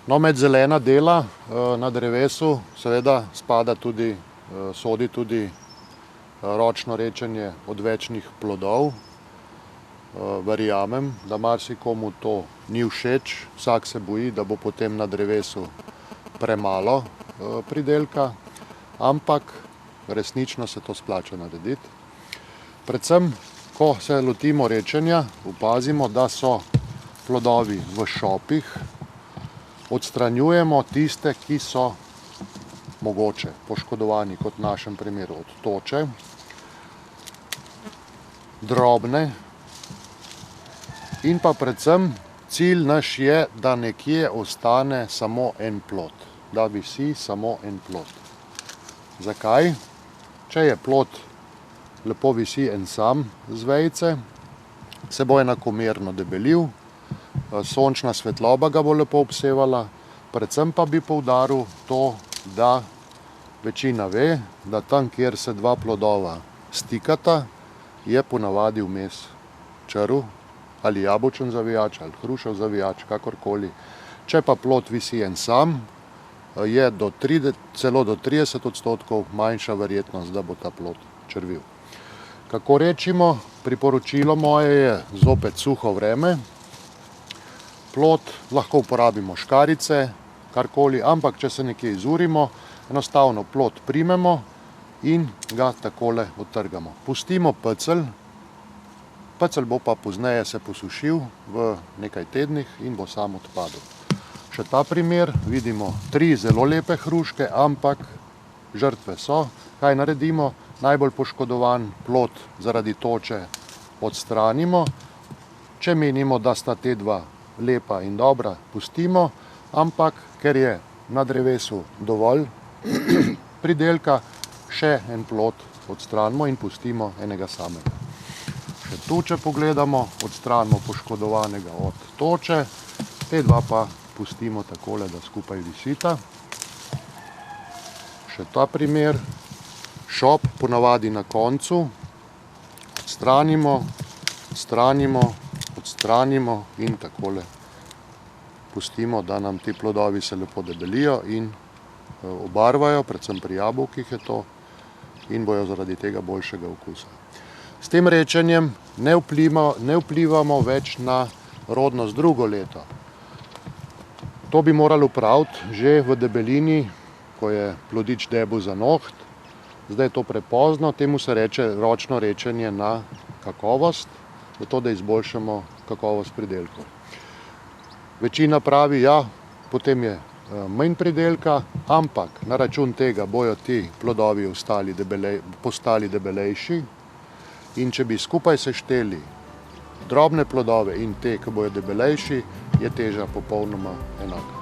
No, med zelena dela na drevesu seveda sodi tudi ročno rečenje odvečnih plodov. Verjamem, da marsikomu to ni všeč, vsak se boji, da bo potem na drevesu premalo pridelka, ampak resnično se to splača narediti. Predvsem, ko se lotimo rečenja, opazimo, da so plodovi v šopih, odstranjujemo tiste, ki so mogoče poškodovani, kot v našem primeru od toče, drobne in pa predvsem cilj naš je, da nekje ostane samo en plod, da visi samo en plod. Zakaj? Če je plod lepo visi en sam z vejice, se bo enakomerno debelil, sončna svetloba ga bo lepo obsevala, predvsem pa bi poudaril to, da večina ve, da tam, kjer se dva plodova stikata, je ponavadi vmes črv ali jabolčen zavijač ali hrušev zavijač, kakorkoli. Če pa plod visi en sam, je celo do 30% manjša verjetnost, da bo ta plod črvil. Kako rečimo, priporočilo moje je zopet suho vreme. Plod lahko uporabimo škarjice, karkoli, ampak če se nekje izurimo, enostavno plod primemo in ga takole odtrgamo. Pustimo pecelj, pecelj bo pa pozneje se posušil v nekaj tednih in bo sam odpadel. Še ta primer, vidimo 3 zelo lepe hruške, ampak žrtve so. Kaj naredimo? Najbolj poškodovan plod zaradi toče odstranimo. Če menimo, da sta te dva lepa in dobra, pustimo, ampak ker je na drevesu dovolj pridelka, še en plod odstranimo in pustimo enega samega. Še tu, če pogledamo, odstranimo poškodovanega od toče, te dva pa pustimo takole, da skupaj visita. Še ta primer, šop ponavadi na koncu, odstranimo, odstranimo in takole pustimo, da nam ti plodovi se lepo debelijo in obarvajo, predvsem pri jabolkih je to, in bojo zaradi tega boljšega okusa. S tem rečenjem ne vplivamo več na rodnost drugo leto. To bi morali opraviti že v debelini, ko je plodič debel za noht. Zdaj je to prepozno, temu se reče ročno rečenje na kakovost, zato da izboljšamo kakovost pridelkov. Večina pravi, ja, potem je manj pridelka, ampak na račun tega bojo ti plodovi postali debelejši in če bi skupaj sešteli drobne plodove in te, ki bojo debelejši, je teža popolnoma enaka.